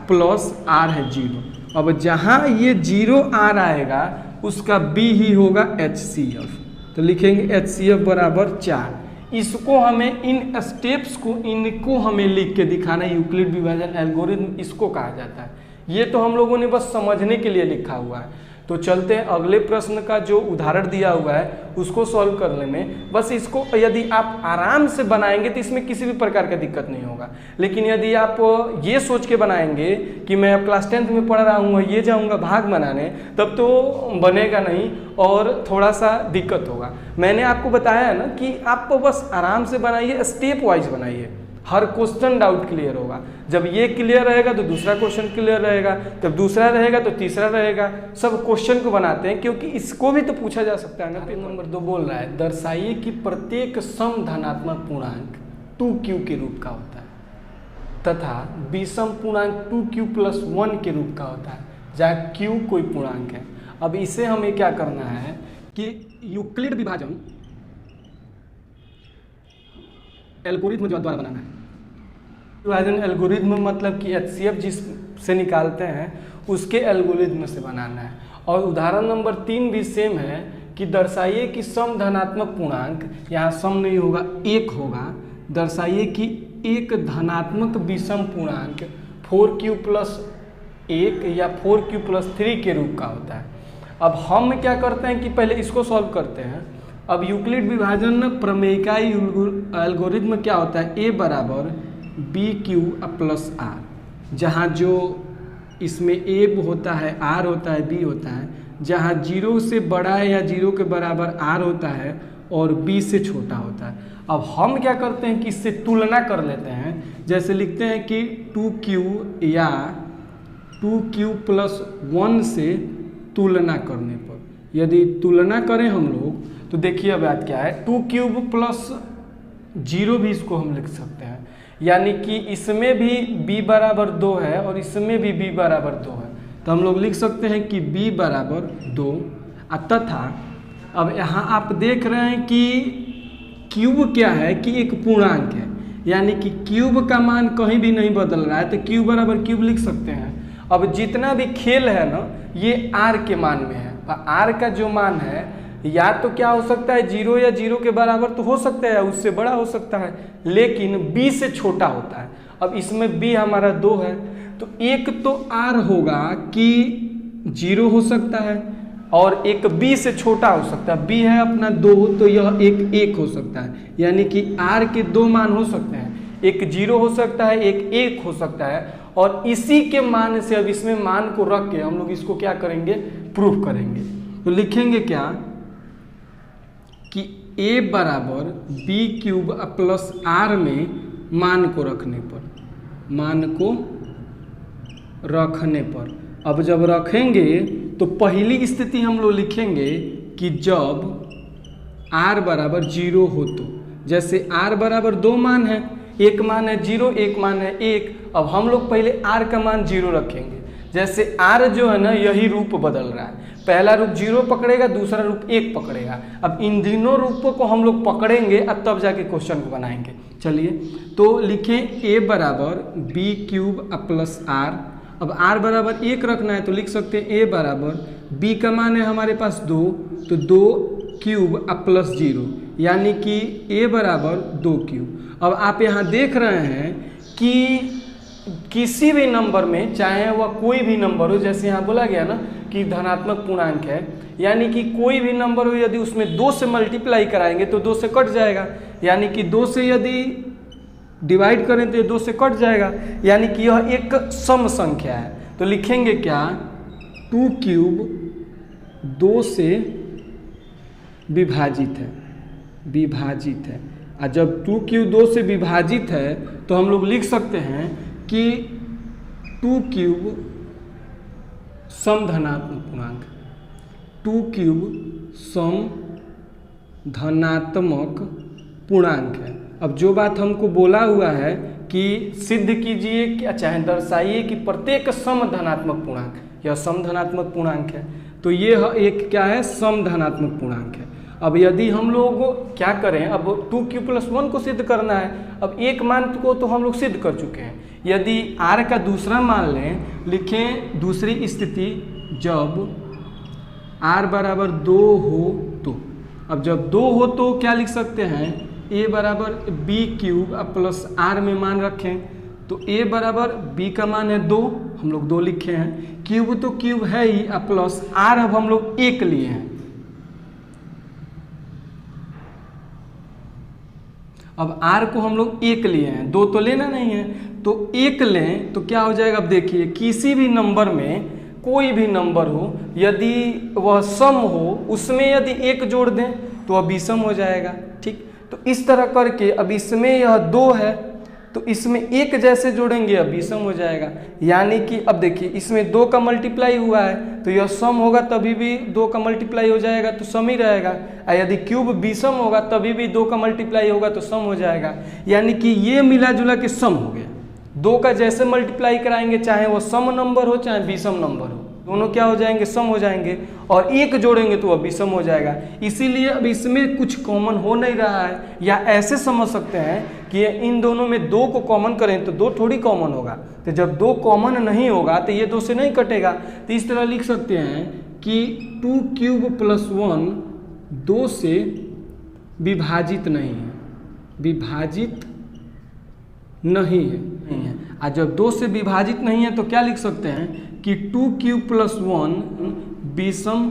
प्लस r है 0। अब जहाँ ये 0 r आएगा उसका b ही होगा HCF, तो लिखेंगे HCF बराबर 4। इसको हमें इन स्टेप्स को इनको हमें लिख के दिखाना, यूक्लिड विभाजन एल्गोरिथम इसको कहा जाता है। ये तो हम लोगों ने बस समझने के लिए लिखा हुआ है। तो चलते हैं अगले प्रश्न का जो उदाहरण दिया हुआ है उसको सॉल्व करने में। बस इसको यदि आप आराम से बनाएंगे तो इसमें किसी भी प्रकार का दिक्कत नहीं होगा, लेकिन यदि आप ये सोच के बनाएंगे कि मैं अब क्लास 10th में पढ़ रहा हूँ ये जाऊँगा भाग बनाने, तब तो बनेगा नहीं और थोड़ा सा दिक्कत होगा। मैंने आपको बताया है ना कि आप बस आराम से बनाइए, स्टेप वाइज बनाइए, हर क्वेश्चन डाउट क्लियर होगा। जब ये क्लियर रहेगा तो दूसरा क्वेश्चन क्लियर रहेगा, जब दूसरा रहेगा तो तीसरा रहेगा। सब क्वेश्चन को बनाते हैं क्योंकि इसको भी तो पूछा जा सकता है ना। पेज नंबर 2 बोल रहा है दर्शाइए कि प्रत्येक सम धनात्मक पूर्णांक 2q के रूप का होता है तथा विषम पूर्णांक 2q + 1 के रूप का होता है जहाँ q कोई पूर्णांक है। अब इसे हमें क्या करना है कि यूक्लिड विभाजन एल्गोरिथम द्वारा बनाना है। विभाजन एल्गोरिथम मतलब कि HCF जिससे निकालते हैं उसके एल्गोरिथम से बनाना है। और उदाहरण नंबर 3 भी सेम है कि दर्शाइए कि सम धनात्मक पूर्णांक, यहाँ सम नहीं होगा 1 होगा, दर्शाइए कि एक धनात्मक विषम पूर्णांक 4q + 1 या 4q + 3 के रूप का होता है। अब हम क्या करते हैं कि पहले इसको सॉल्व करते हैं। अब यूक्लिड विभाजन प्रमेयिकाई एल्गोरिथम क्या होता है, a बराबर BQ + R, जहाँ जो इसमें a होता है, r होता है, b होता है, जहाँ 0 से बड़ा है या 0 के बराबर r होता है और b से छोटा होता है। अब हम क्या करते हैं कि इससे तुलना कर लेते हैं। जैसे लिखते हैं कि 2q या 2q + 1 से तुलना करने पर, यदि तुलना करें हम लोग तो देखिए अब बात क्या है, 2q + 0 भी इसको हम लिख सकते हैं, यानी कि इसमें भी b बराबर 2 है और इसमें भी b बराबर 2 है, तो हम लोग लिख सकते हैं कि b बराबर 2 तथा अब यहाँ आप देख रहे हैं कि क्यूब क्या है कि एक पूर्णांक है, यानी कि क्यूब का मान कहीं भी नहीं बदल रहा है, तो क्यूब बराबर क्यूब लिख सकते हैं। अब जितना भी खेल है ना ये r के मान में है, r का जो मान है या तो क्या हो सकता है 0 या 0 के बराबर तो हो सकता है, उससे बड़ा हो सकता है, लेकिन b से छोटा होता है। अब इसमें b हमारा 2 है, तो एक तो r होगा कि 0 हो सकता है और एक b से छोटा हो सकता है। b है अपना 2 तो यह एक 1 हो सकता है, यानी कि r के 2 मान हो सकते हैं, एक 0 हो सकता है, एक 1 हो सकता है। और इसी के मान से अब इसमें मान को रख के हम लोग इसको क्या करेंगे, प्रूफ करेंगे। तो लिखेंगे क्या कि a बराबर BQ + R में मान को रखने पर, अब जब रखेंगे तो पहली स्थिति हम लोग लिखेंगे कि जब r बराबर 0 हो, तो जैसे r बराबर 2 मान है, एक मान है 0, एक मान है 1। अब हम लोग पहले r का मान 0 रखेंगे। जैसे r जो है ना यही रूप बदल रहा है, पहला रूप 0 पकड़ेगा, दूसरा रूप 1 पकड़ेगा। अब इन तीनों रूपों को हम लोग पकड़ेंगे अब तब जाके क्वेश्चन को बनाएंगे। चलिए तो लिखें a बराबर b क्यूब प्लस r। अब r बराबर 1 रखना है तो लिख सकते हैं a बराबर b का मान है हमारे पास 2, तो 2 क्यूब प्लस 0 यानी कि a बराबर 2 क्यूब। अब आप यहाँ देख रहे हैं कि किसी भी नंबर में, चाहे वह कोई भी नंबर हो, जैसे यहाँ बोला गया ना कि धनात्मक पूर्णांक है, यानी कि कोई भी नंबर हो यदि उसमें 2 से मल्टीप्लाई कराएंगे तो 2 से कट जाएगा, यानी कि 2 से यदि डिवाइड करें तो ये 2 से कट जाएगा, यानी कि यह एक सम संख्या है। तो लिखेंगे क्या, 2 क्यूब 2 से विभाजित है। और जब 2 क्यूब 2 से विभाजित है तो हम लोग लिख सकते हैं कि 2 क्यूब सम धनात्मक पूर्णांक, 2 क्यूब सम धनात्मक पूर्णांक है। अब जो बात हमको बोला हुआ है कि सिद्ध कीजिए कि चाहे दर्शाइए कि प्रत्येक सम धनात्मक पूर्णांक, यह सम धनात्मक पूर्णांक है, तो ये एक क्या है, सम धनात्मक पूर्णांक है। अब यदि हम लोग क्या करें, अब 2 क्यूब प्लस 1 को सिद्ध करना है। अब एक मान को तो हम लोग सिद्ध कर चुके हैं। यदि r का दूसरा मान लें, लिखें दूसरी स्थिति जब r बराबर 2 हो तो, अब जब 2 हो तो क्या लिख सकते हैं, a बराबर b क्यूब प्लस r में मान रखें तो a बराबर b का मान है 2, हम लोग 2 लिखे हैं, क्यूब तो क्यूब है ही, प्लस r अब हम लोग 1 लिए हैं। अब r को हम लोग 1 लिए हैं, 2 तो लेना नहीं है, तो 1 लें तो क्या हो जाएगा। अब देखिए किसी भी नंबर में, कोई भी नंबर हो, यदि वह सम हो उसमें यदि 1 जोड़ दें तो वह विषम हो जाएगा। ठीक, तो इस तरह करके अब इसमें यह 2 है तो इसमें 1 जैसे जोड़ेंगे अब विषम हो जाएगा। यानी कि अब देखिए इसमें 2 का मल्टीप्लाई हुआ है तो यह सम होगा तभी भी 2 का मल्टीप्लाई हो जाएगा तो सम ही रहेगा। यदि क्यूब विषम होगा तभी भी 2 का मल्टीप्लाई होगा तो सम हो जाएगा। यानी कि ये मिला जुला के सम हो गया। 2 का जैसे मल्टीप्लाई कराएंगे, चाहे वो सम नंबर हो चाहे विषम नंबर हो, दोनों क्या हो जाएंगे, सम हो जाएंगे, और 1 जोड़ेंगे तो वह विषम हो जाएगा। इसीलिए अब इसमें कुछ कॉमन हो नहीं रहा है, या ऐसे समझ सकते हैं कि इन दोनों में 2 को कॉमन करें तो 2 थोड़ी कॉमन होगा, तो जब 2 कॉमन नहीं होगा तो ये 2 से नहीं कटेगा। तो इस तरह लिख सकते हैं कि 2 क्यूब प्लस 1 2 से विभाजित नहीं है, विभाजित नहीं है। और जब 2 से विभाजित नहीं है तो क्या लिख सकते हैं कि 2 क्यूब प्लस 1 विषम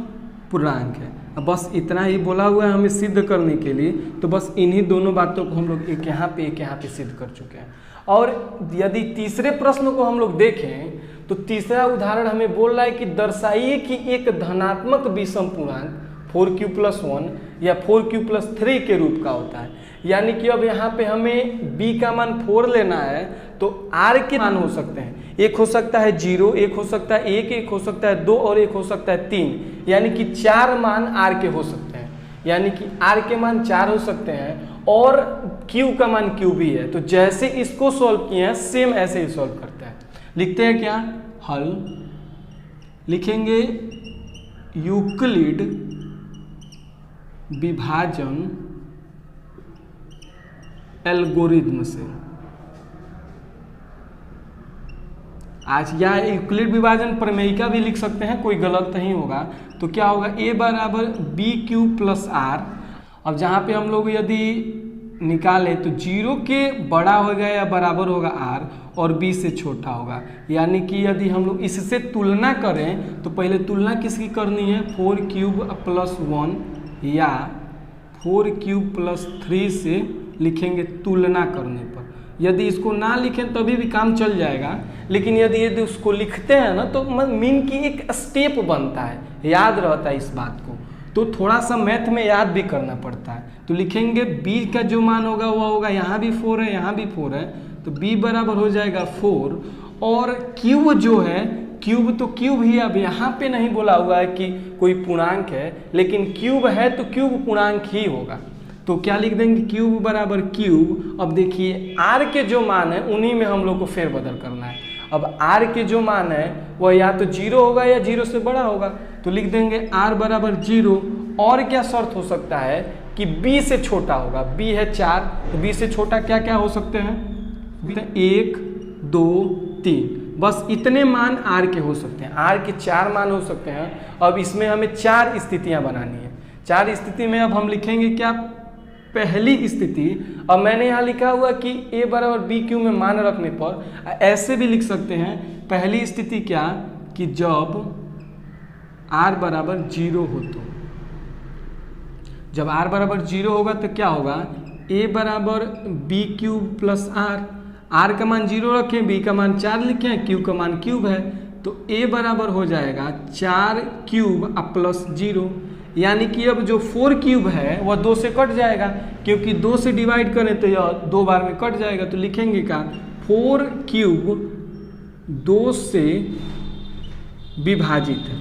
पूर्णांक है। अब बस इतना ही बोला हुआ है हमें सिद्ध करने के लिए, तो बस इन्हीं दोनों बातों को हम लोग एक यहाँ पे सिद्ध कर चुके हैं। और यदि तीसरे प्रश्न को हम लोग देखें तो तीसरा उदाहरण हमें बोल रहा है कि दर्शाइए कि एक धनात्मक विषम पूर्णांक 4q प्लस 1 या 4q प्लस 3 के रूप का होता है। यानी कि अब यहाँ पे हमें b का मान 4 लेना है तो r के मान हो सकते हैं, एक हो सकता है 0, एक हो सकता है 1, एक हो सकता है 2 और एक हो सकता है 3, यानी कि 4 मान r के हो सकते हैं। यानी कि r के मान 4 हो सकते हैं और q का मान q भी है। तो जैसे इसको सॉल्व किए हैं सेम ऐसे ही सॉल्व करते हैं। लिखते हैं क्या, हल लिखेंगे यूक्लिड विभाजन एल्गोरिथम से। आज या यूक्लिड विभाजन प्रमेयिका भी लिख सकते हैं, कोई गलत नहीं होगा। तो क्या होगा, a बराबर बी क्यू प्लस आर। अब जहाँ पे हम लोग यदि निकालें तो 0 के बड़ा होगा या बराबर होगा r और b से छोटा होगा। यानी कि यदि हम लोग इससे तुलना करें तो पहले तुलना किसकी करनी है, 4 क्यूब प्लस 1 या 4 क्यूब प्लस 3 से लिखेंगे तुलना करने पर। यदि इसको ना लिखें तभी भी काम चल जाएगा, लेकिन यदि उसको लिखते हैं ना तो मीन की एक स्टेप बनता है, याद रहता है इस बात को, तो थोड़ा सा मैथ में याद भी करना पड़ता है। तो लिखेंगे b का जो मान होगा वह होगा, यहाँ भी 4 है यहाँ भी 4 है, तो b बराबर हो जाएगा 4। और क्यूब जो है, क्यूब तो क्यूब ही, अब यहाँ पे नहीं बोला हुआ है कि कोई पूर्णांक है, लेकिन क्यूब है तो क्यूब पूर्णांक ही होगा। तो क्या लिख देंगे, क्यूब बराबर क्यूब। अब देखिए आर के जो मान है उन्हीं में हम लोग को फेरबदल करना है। अब आर के जो मान है वह या तो 0 होगा या 0 से बड़ा होगा, तो लिख देंगे आर बराबर 0। और क्या शर्त हो सकता है कि b से छोटा होगा, b है 4, तो b से छोटा क्या क्या हो सकते हैं, 1 2 3, बस इतने मान आर के हो सकते हैं। आर के 4 मान हो सकते हैं। अब इसमें हमें 4 स्थितियां बनानी है। 4 स्थिति में अब हम लिखेंगे क्या, पहली स्थिति, अब मैंने यहाँ लिखा हुआ कि a बराबर बी क्यू में मान रखने पर ऐसे भी लिख सकते हैं। पहली स्थिति क्या, कि जब r बराबर 0 हो, तो जब r बराबर 0 होगा तो क्या होगा, a बराबर बी क्यूब प्लस r का मान 0 रखें, b का मान 4 लिखें, q का मान क्यूब है, तो a बराबर हो जाएगा 4 क्यूब प्लस 0। यानी कि अब जो 4 क्यूब है वह 2 से कट जाएगा, क्योंक't 2 से डिवाइड करें तो यह 2 बार में कट जाएगा। तो लिखेंगे क्या, 4 क्यूब 2 से विभाजित है,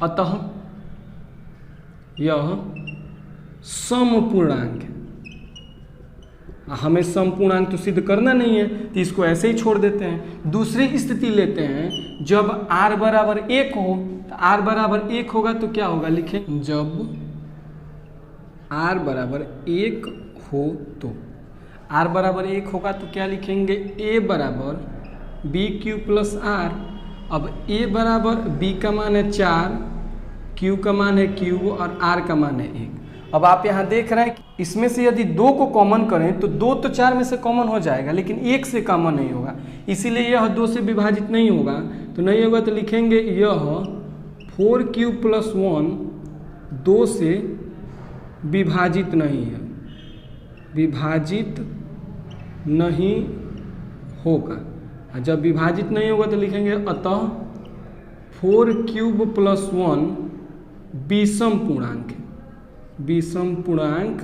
अतः यह समपूर्णांक है। हमें समपूर्णांक तो सिद्ध करना नहीं है, तो इसको ऐसे ही छोड़ देते हैं। दूसरी स्थिति लेते हैं, जब r बराबर 1 हो, तो r बराबर 1 होगा तो क्या होगा, लिखें जब r बराबर 1 हो, तो r बराबर 1 होगा तो क्या लिखेंगे, a बराबर बी क्यू प्लस r। अब a बराबर b का मान है 4, q का मान है क्यूब और r का मान है 1। अब आप यहाँ देख रहे हैं इसमें से यदि 2 को कॉमन करें तो 2 तो 4 में से कॉमन हो जाएगा, लेकिन 1 से कॉमन नहीं होगा, इसीलिए यह 2 से विभाजित नहीं होगा। तो नहीं होगा तो लिखेंगे यह 4 क्यूब प्लस 1 2 से विभाजित नहीं है, विभाजित नहीं होगा। जब विभाजित नहीं होगा तो लिखेंगे अतः 4 क्यूब प्लस 1 विषम पूर्णांक है, विषम पूर्णांक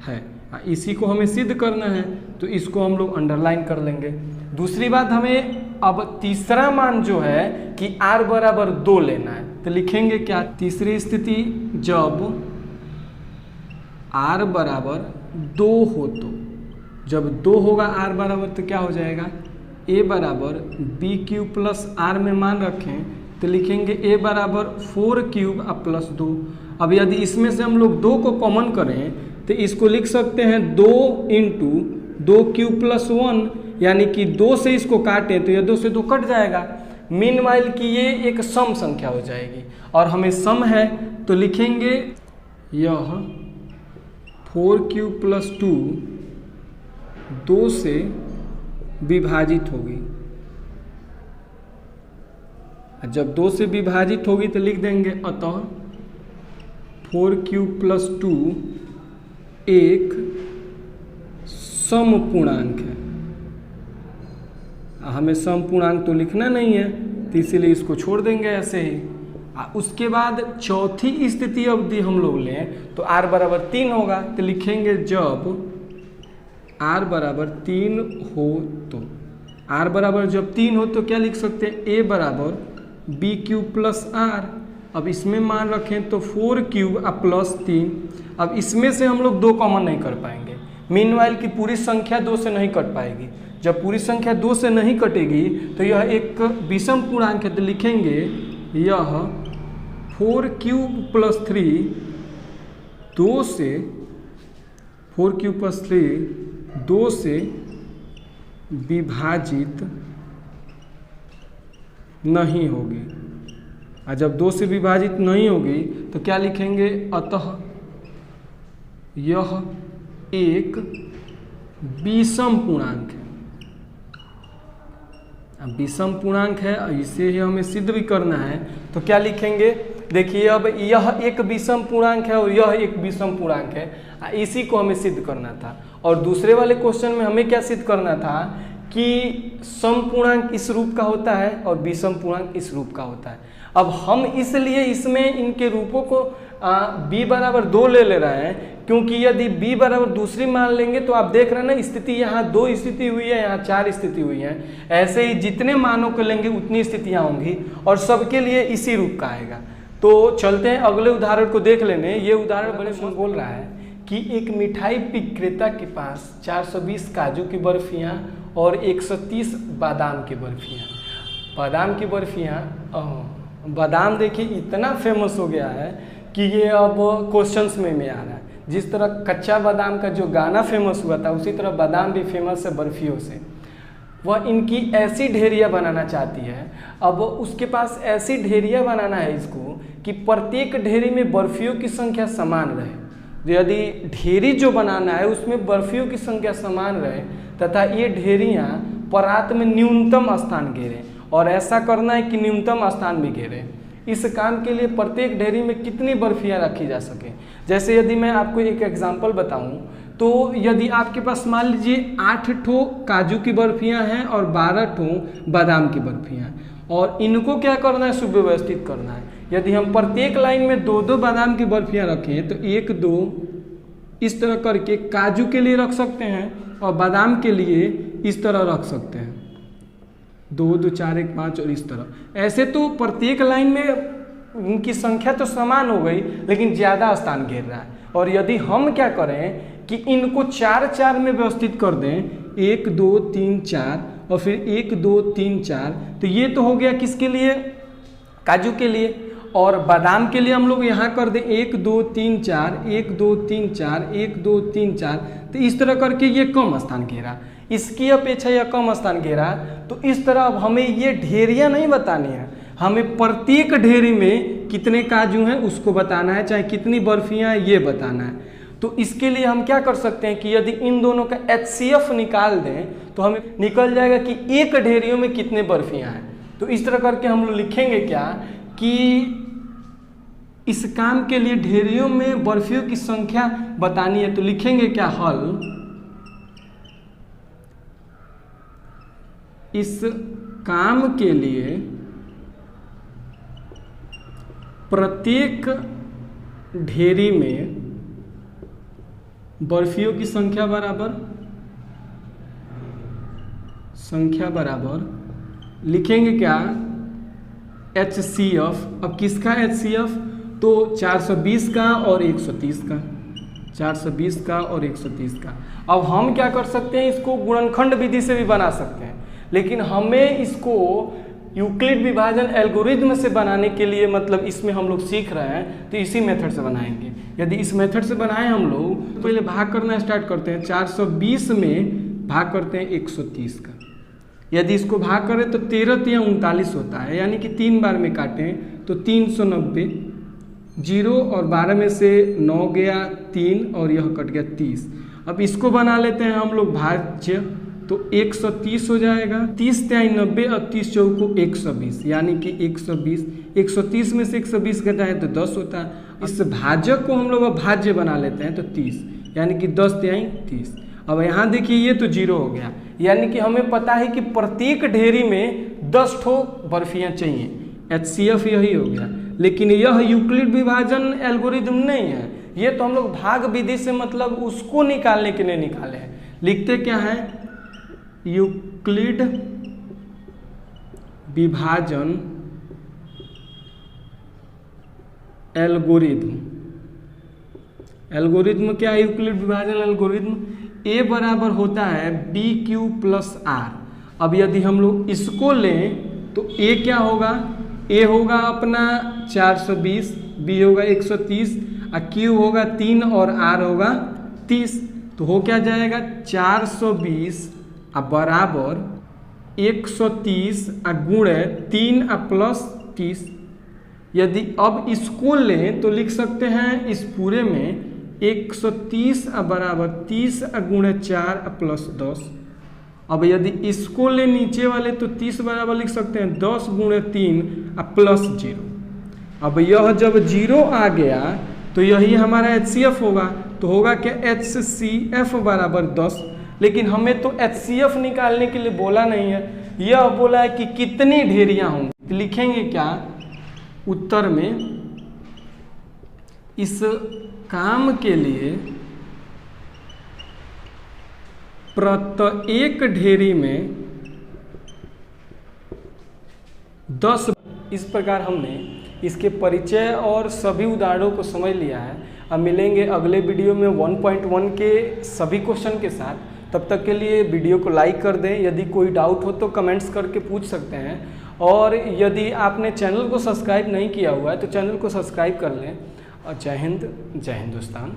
है। इसी को हमें सिद्ध करना है, तो इसको हम लोग अंडरलाइन कर लेंगे। दूसरी बात, हमें अब तीसरा मान जो है कि r बराबर 2 लेना है, तो लिखेंगे क्या, तीसरी स्थिति जब r बराबर 2 हो, तो जब 2 होगा r बराबर तो क्या हो जाएगा, a बराबर बी क्यूब प्लस r में मान रखें तो लिखेंगे a बराबर 4 क्यूब प्लस 2। अब यदि इसमें से हम लोग 2 को कॉमन करें तो इसको लिख सकते हैं 2 इंटू 2 क्यूब प्लस 1, यानी कि 2 से इसको काटें तो यह 2 से 2 कट जाएगा। मीनवाइल कि ये एक सम संख्या हो जाएगी और हमें सम है, तो लिखेंगे यह 4 क्यूब प्लस 2 2 से विभाजित होगी। जब 2 से विभाजित होगी तो लिख देंगे अतः 4 क्यूब प्लस 2 एक समपूर्णांक है। हमें समपूर्णांक तो लिखना नहीं है, तो इसीलिए इसको छोड़ देंगे ऐसे ही। उसके बाद चौथी स्थिति अवधि हम लोग लें तो r बराबर 3 होगा, तो लिखेंगे जब r बराबर 3 हो, तो r बराबर जब 3 हो तो क्या लिख सकते हैं, a बराबर बी क्यूब प्लस r। अब इसमें मान रखें तो 4 क्यूब प्लस 3। अब इसमें से हम लोग 2 कॉमन नहीं कर पाएंगे, मीनवाइल की पूरी संख्या 2 से नहीं कट पाएगी। जब पूरी संख्या 2 से नहीं कटेगी तो यह एक विषम पूर्णांक है, तो लिखेंगे यह 4 क्यूब प्लस 3 2 से 4 क्यूब प्लस 3 2 से विभाजित नहीं होगी। और जब 2 से विभाजित नहीं होगी तो क्या लिखेंगे, अतः यह एक विषम पूर्णांक है। अब विषम पूर्णांक है, इसे ही हमें सिद्ध भी करना है, तो क्या लिखेंगे, देखिए अब यह एक विषम पूर्णांक है और यह एक विषम पूर्णांक है, इसी को हमें सिद्ध करना था। और दूसरे वाले क्वेश्चन में हमें क्या सिद्ध करना था कि समपूर्णांक इस रूप का होता है और विषम पूर्णांक इस रूप का होता है। अब हम इसलिए इसमें इनके रूपों को b बराबर 2 ले रहे हैं, क्योंकि यदि b बराबर दूसरी मान लेंगे तो आप देख रहे हैं ना, स्थिति यहाँ 2 स्थिति हुई है, यहाँ 4 स्थिति हुई है। ऐसे ही जितने मानों को लेंगे उतनी स्थितियाँ होंगी और सबके लिए इसी रूप का आएगा। तो चलते हैं अगले उदाहरण को देख लेने। ये उदाहरण बड़े मन बोल रहा है कि एक मिठाई विक्रेता के पास 420 काजू की बर्फियाँ और 130 बादाम की बर्फियाँ। बादाम की बर्फियाँ, बादाम देखिए इतना फेमस हो गया है कि ये अब क्वेश्चंस में आ रहा है। जिस तरह कच्चा बादाम का जो गाना फेमस हुआ था, उसी तरह बादाम भी फेमस है बर्फियों से। वह इनकी ऐसी ढेरियाँ बनाना चाहती है। अब उसके पास ऐसी ढेरियाँ बनाना है इसको कि प्रत्येक ढेरी में बर्फियों की संख्या समान रहे। यदि ढेरी जो बनाना है उसमें बर्फियों की संख्या समान रहे तथा ये ढेरियाँ परात में न्यूनतम स्थान घेरें, और ऐसा करना है कि न्यूनतम स्थान भी घेरें। इस काम के लिए प्रत्येक ढेरी में कितनी बर्फियाँ रखी जा सके। जैसे यदि मैं आपको एक एग्जांपल बताऊं, तो यदि आपके पास मान लीजिए 8 ठो काजू की बर्फियाँ हैं और 12 ठो बादाम की बर्फियाँ, और इनको क्या करना है, सुव्यवस्थित करना है। यदि हम प्रत्येक लाइन में 2-2 बादाम की बर्फियाँ रखें तो 1-2 इस तरह करके काजू के लिए रख सकते हैं और बादाम के लिए इस तरह रख सकते हैं, 2-2 4 1 5 और इस तरह। ऐसे तो प्रत्येक लाइन में उनकी संख्या तो समान हो गई, लेकिन ज़्यादा स्थान घेर रहा है। और यदि हम क्या करें कि इनको 4-4 में व्यवस्थित कर दें, 1 2 3 4 और फिर 1 2 3 4, तो ये तो हो गया किसके लिए, काजू के लिए। और बादाम के लिए हम लोग यहाँ कर दें 1 2 3 4 1 2 3 4 1 2 3 4, तो इस तरह करके ये कम स्थान घेरा, इसकी अपेक्षा यह कम स्थान घेरा। तो इस तरह अब हमें ये ढेरियाँ नहीं बतानी है, हमें प्रत्येक ढेरी में कितने काजू हैं उसको बताना है, चाहे कितनी बर्फियाँ हैं ये बताना है। तो इसके लिए हम क्या कर सकते हैं कि यदि इन दोनों का HCF निकाल दें तो हमें निकल जाएगा कि एक ढेरियों में कितने बर्फियाँ हैं। तो इस तरह करके हम लोग लिखेंगे क्या कि इस काम के लिए ढेरियों में बर्फियों की संख्या बतानी है। तो लिखेंगे क्या, हल इस काम के लिए प्रत्येक ढेरी में बर्फियों की संख्या बराबर लिखेंगे क्या, HCF। अब किसका HCF, तो 420 का और 130 का, 420 का और 130 का। अब हम क्या कर सकते हैं, इसको गुणनखंड विधि से भी बना सकते हैं, लेकिन हमें इसको यूक्लिड विभाजन एल्गोरिथम से बनाने के लिए, मतलब इसमें हम लोग सीख रहे हैं तो इसी मेथड से बनाएंगे। यदि इस मेथड से बनाएं हम लोग तो पहले भाग करना स्टार्ट करते हैं। 420 में भाग करते हैं 130 का। यदि इसको भाग करें तो 13 या 39 होता है, यानी कि 3 बार में काटें तो 390, 0 और 12 में से 9 गया 3 और यह कट गया 30। अब इसको बना लेते हैं हम लोग भाज्य, तो 130 हो जाएगा, 30 3 90 और 30 चौको 120, यानी कि 120। 130 में से 120 घटाएं तो 10 होता है। इस भाजक को हम लोग अब भाज्य बना लेते हैं तो 30, यानी कि 10 3 30। अब यहाँ देखिए ये तो 0 हो गया, यानी कि हमें पता है कि प्रत्येक ढेरी में 10 ठो बर्फियाँ चाहिए। HCF यही हो गया, लेकिन यह यूक्लिड विभाजन एल्गोरिथम नहीं है, ये तो हम लोग भाग विधि से मतलब उसको निकालने के लिए निकाले हैं। लिखते क्या है, यूक्लिड विभाजन एल्गोरिथम। एल्गोरिथम क्या है, यूक्लिड विभाजन एल्गोरिथम, A बराबर होता है BQ + R। अब यदि हम लोग इसको लें तो A क्या होगा, A होगा अपना 420, B होगा 130 और Q होगा 3 और R होगा 30। तो हो क्या जाएगा, 420 बराबर 130 गुणे 3 + 30। यदि अब इसको लें तो लिख सकते हैं इस पूरे में 130 बराबर 30 गुणे 4 + 10। अब यदि इसको ले नीचे वाले तो 30 बराबर लिख सकते हैं 10 गुणे 3 + 0। अब यह जब 0 आ गया तो यही हमारा HCF होगा। तो होगा क्या, HCF बराबर 10। लेकिन हमें तो HCF निकालने के लिए बोला नहीं है, यह बोला है कि कितनी ढेरियां होंगी। तो लिखेंगे क्या, उत्तर में इस काम के लिए प्रत्येक ढेरी में 10। इस प्रकार हमने इसके परिचय और सभी उदाहरणों को समझ लिया है। अब मिलेंगे अगले वीडियो में 1.1 के सभी क्वेश्चन के साथ। तब तक के लिए वीडियो को लाइक कर दें। यदि कोई डाउट हो तो कमेंट्स करके पूछ सकते हैं, और यदि आपने चैनल को सब्सक्राइब नहीं किया हुआ है तो चैनल को सब्सक्राइब कर लें। और जय हिंद, जय हिंदुस्तान।